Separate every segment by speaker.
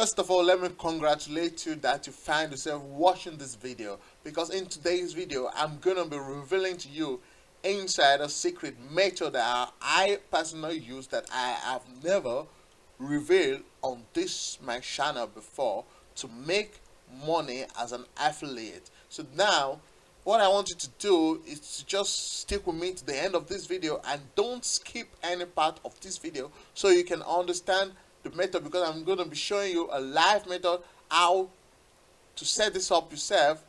Speaker 1: First of all, let me congratulate you that you find yourself watching this video, because in today's video I'm gonna be revealing to you inside a secret method that I personally use that I have never revealed on this my channel before to make money as an affiliate. So now what I want you to do is to just stick with me to the end of this video and don't skip any part of this video so you can understand the method, because I'm going to be showing you a live method how to set this up yourself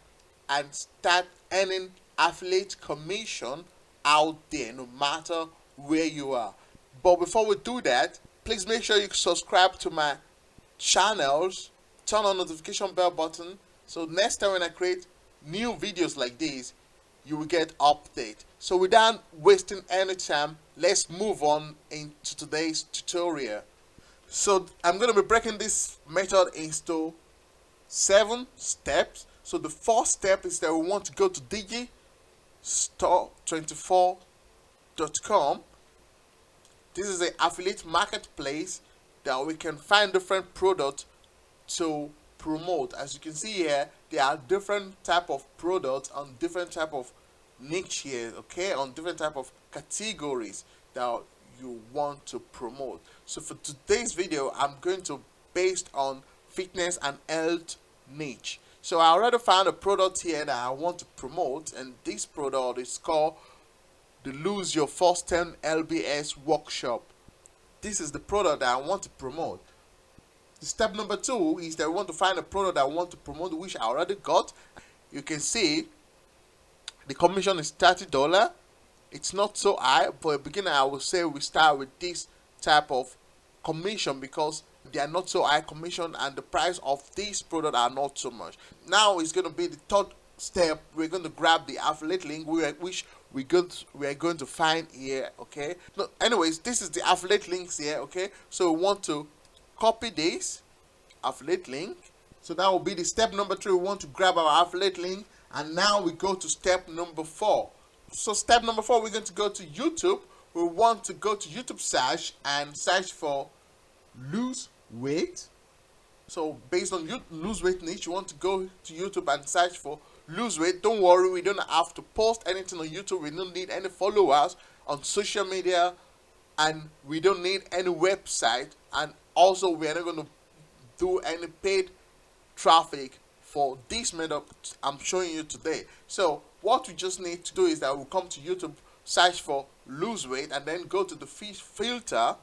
Speaker 1: and start earning affiliate commission out there no matter where you are. But before we do that, please make sure you subscribe to my channels, turn on notification bell button, so next time when I create new videos like this you will get update. So without wasting any time, let's move on into today's tutorial. So I'm going to be breaking this method into 7 steps. So the first step is that we want to go to Digistore24.com. This is an affiliate marketplace that we can find different products to promote. As you can see here, there are different type of products on different type of niche here, okay, on different type of categories that you want to promote. So for today's video I'm going to based on fitness and health niche. So I already found a product here that I want to promote, and this product is called the Lose Your First 10 LBS workshop. This is the product that I want to promote. The step number 2 is that we want to find a product that I want to promote, which I already got. You can see the commission is $30. It's not so high. For a beginner, I would say we start with this type of commission because they are not so high commission and the price of this product are not so much. Now it's going to be the third step. We're going to grab the affiliate link which we are going to find here, okay. No, anyways, this is the affiliate links here, okay. So we want to copy this affiliate link. So that will be the step number 3. We want to grab our affiliate link, and now we go to step number 4. So step number 4, we're going to go to YouTube. We want to go to YouTube search and search for lose weight. So based on lose weight niche, you want to go to YouTube and search for lose weight. Don't worry, we don't have to post anything on YouTube. We don't need any followers on social media, and we don't need any website, and also we are not going to do any paid traffic for this method I'm showing you today. So what we just need to do is that we'll come to YouTube, search for lose weight, and then go to the filter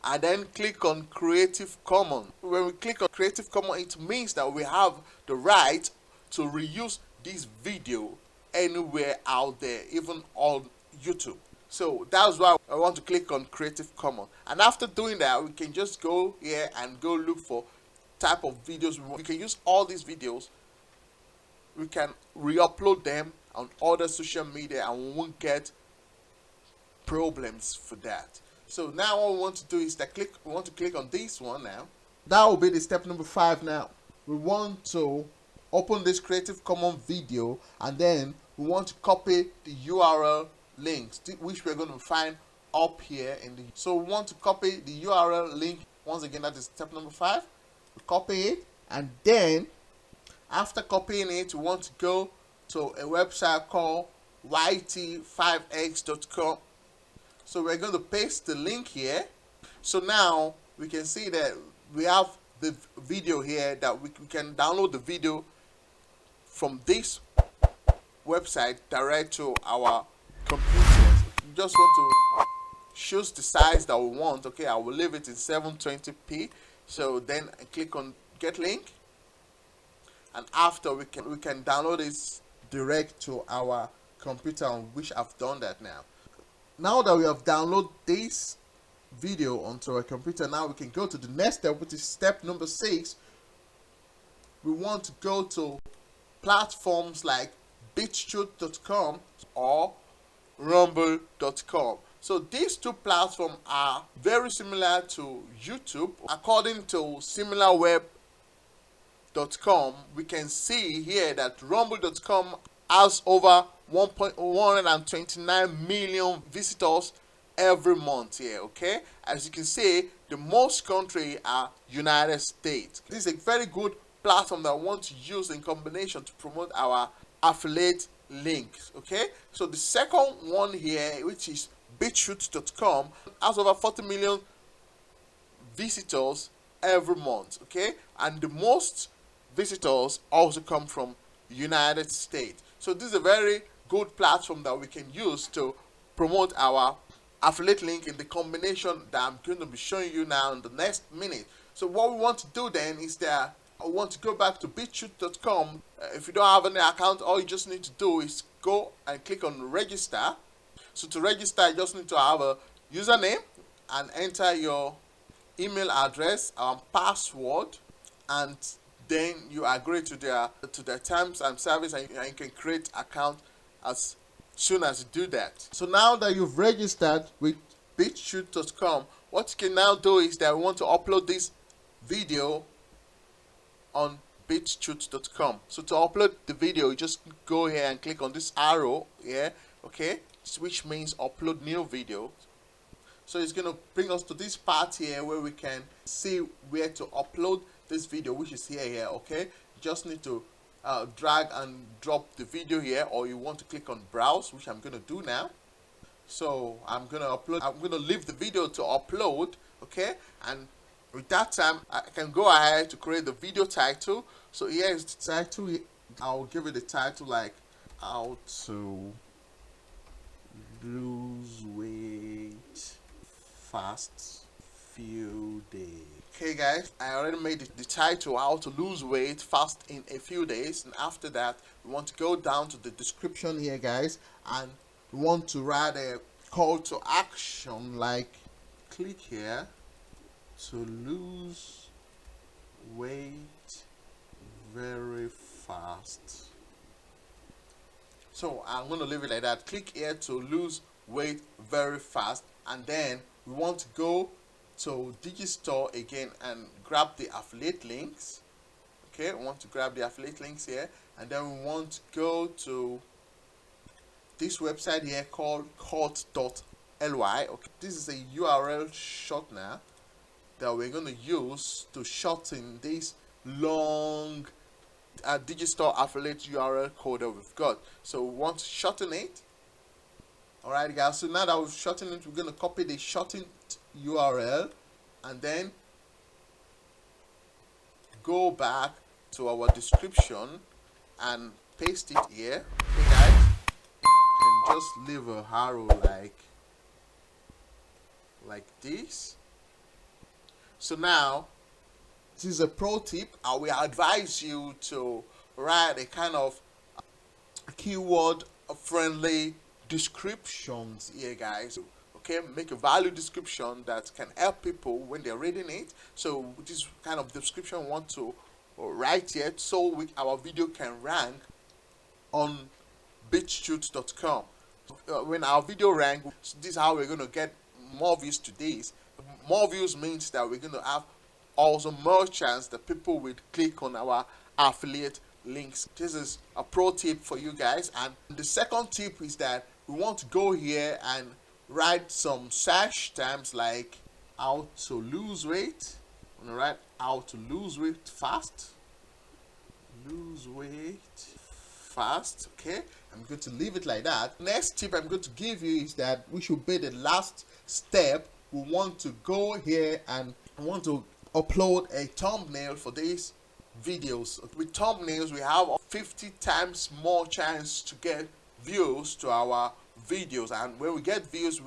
Speaker 1: and then click on Creative Commons. When we click on Creative Commons, it means that we have the right to reuse this video anywhere out there, even on YouTube. So that's why I want to click on Creative Commons. And after doing that, we can just go here and go look for type of videos we want. We can use all these videos. We can re-upload them on other social media and we won't get problems for that. So now what we want to do is that we want to click on this one now. That will be the step number 5 now. We want to open this Creative Commons video, and then we want to copy the URL links which we're going to find up here in the. So we want to copy the URL link. Once again, that is step number 5. We copy it, and then after copying it, we want to go to a website called yt5x.com. So we're going to paste the link here. So now we can see that we have the video here, that we can download the video from this website direct to our computers. We just want to choose the size that we want. Okay, I will leave it in 720p. So then I click on get link, and after we can download this direct to our computer, on which I've done that now. Now that we have downloaded this video onto our computer, now we can go to the next step, which is step number 6. We want to go to platforms like Digistore.com or Rumble.com. So these two platforms are very similar to YouTube. According to SimilarWeb.com, we can see here that Rumble.com has over 129 million visitors every month here, okay. As you can see, the most country are United States. This is a very good platform that we want to use in combination to promote our affiliate links. Okay, so the second one here, which is Digistore24, has over 40 million visitors every month. Okay, and the most visitors also come from United States. So this is a very good platform that we can use to promote our affiliate link in the combination that I'm going to be showing you now in the next minute. So what we want to do then is that I want to go back to Digistore24. If you don't have any account, all you just need to do is go and click on register. So to register, you just need to have a username and enter your email address and password, and then you agree to their terms and service, and you can create account as soon as you do that. So now that you've registered with Digistore24, what you can now do is that we want to upload this video on Digistore24. So to upload the video, you just go here and click on this arrow here, okay, which means upload new video. So it's going to bring us to this part here where we can see where to upload this video, which is here, okay. You just need to drag and drop the video here, or you want to click on browse, which I'm going to do now. So I'm going to leave the video to upload, okay, and with that time I can go ahead to create the video title. So here is the title. I'll give it the title like how to lose weight fast few days. Okay guys, I already made the title how to lose weight fast in a few days, and after that we want to go down to the description here guys, and we want to write a call to action like click here to lose weight very fast. So I'm going to leave it like that. Click here to lose weight very fast, and then we want to go to Digistore again and grab the affiliate links. Okay, we want to grab the affiliate links here, and then we want to go to this website here called cut.ly. Okay, this is a URL shortener that we're going to use to shorten this long Digistore affiliate URL code that we've got. So we want to shorten it. Alright guys, so now that we've shortened it, we're going to copy the shortened URL and then go back to our description and paste it here. Okay guys, you can just leave a arrow like this. So now, this is a pro tip. I will advise you to write a kind of keyword friendly descriptions here guys. Okay, make a value description that can help people when they're reading it. So this kind of description we want to write here so our video can rank on Digistore24. When our video rank, this is how we're going to get more views to this. More views means that we're going to have also more chance that people will click on our affiliate links. This is a pro tip for you guys. And the second tip is that we want to go here and write some search terms like how to lose weight. I'm going to write how to lose weight fast. Lose weight fast. Okay, I'm going to leave it like that. Next tip I'm going to give you is that we should be the last step. We want to go here and we want to upload a thumbnail for these videos. With thumbnails we have 50 times more chance to get views to our videos, and when we get views,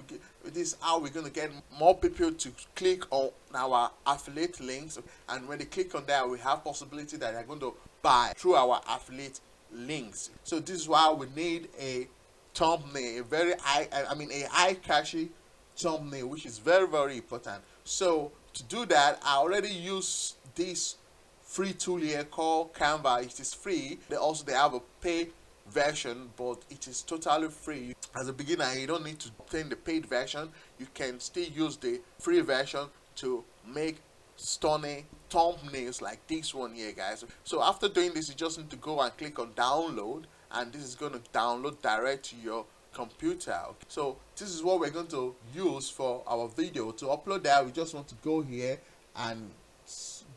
Speaker 1: this is how we're going to get more people to click on our affiliate links, and when they click on that we have possibility that they're going to buy through our affiliate links. So this is why we need a thumbnail, a very eye-catchy thumbnail, which is very, very important. So to do that, I already use this free tool here called Canva. It is free. They have a paid version, but it is totally free. As a beginner, you don't need to obtain the paid version. You can still use the free version to make stunning thumbnails like this one here guys. So after doing this, you just need to go and click on download, and this is going to download direct to your computer. So this is what we're going to use for our video. To upload that, we just want to go here and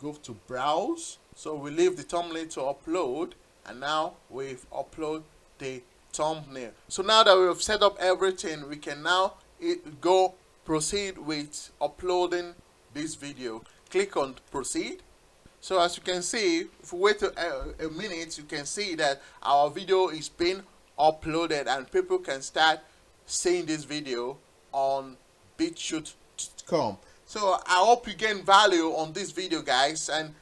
Speaker 1: go to browse. So we leave the thumbnail to upload, and now we've uploaded the thumbnail. So now that we've set up everything, we can now go proceed with uploading this video. Click on proceed. So as you can see, if we wait a minute, you can see that our video is being uploaded and people can start seeing this video on BitChute.com. So I hope you gain value on this video, guys, and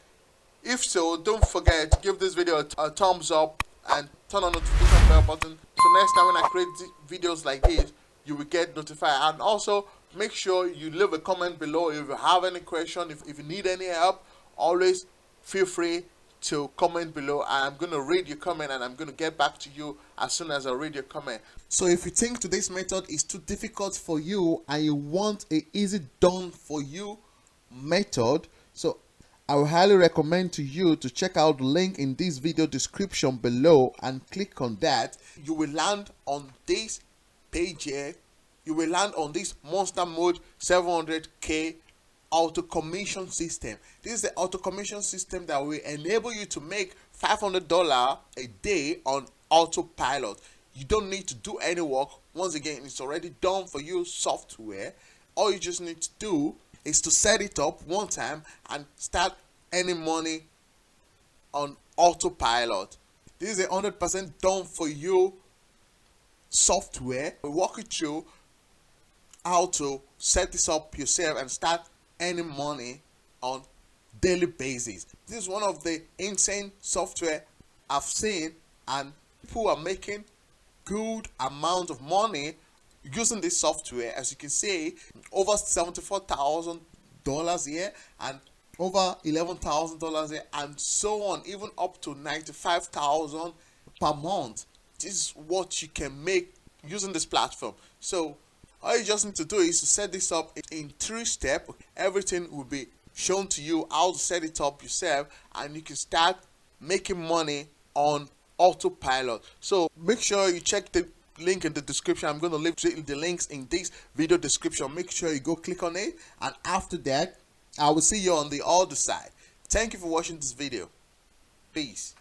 Speaker 1: if so, don't forget to give this video a thumbs up and turn on the notification bell button, so next time when I create videos like this, you will get notified. And also make sure you leave a comment below if you have any question, if you need any help. Always feel free to comment below. I'm going to read your comment and I'm going to get back to you as soon as I read your comment. So if you think today's method is too difficult for you and you want a easy done for you method, so I will highly recommend to you to check out the link in this video description below and click on that. You will land on this page here. You will land on this Monster Mode 700K auto commission system. This is the auto commission system that will enable you to make $500 a day on Autopilot. You don't need to do any work. Once again, it's already done for you software. All you just need to do is to set it up one time and start earning money on Autopilot. This is 100% done for you software. We'll walk you through how to set this up yourself and start earning money on daily basis. This is one of the insane software I've seen, and people are making good amount of money using this software. As you can see, over $74,000 here and over $11,000 here, and so on, even up to $95,000 per month. This is what you can make using this platform. So all you just need to do is to set this up in 3 steps. Everything will be shown to you how to set it up yourself, and you can start making money on Autopilot. So make sure you check the link in the description. I'm going to leave the links in this video description. Make sure you go click on it, and after that I will see you on the other side. Thank you for watching this video. Peace.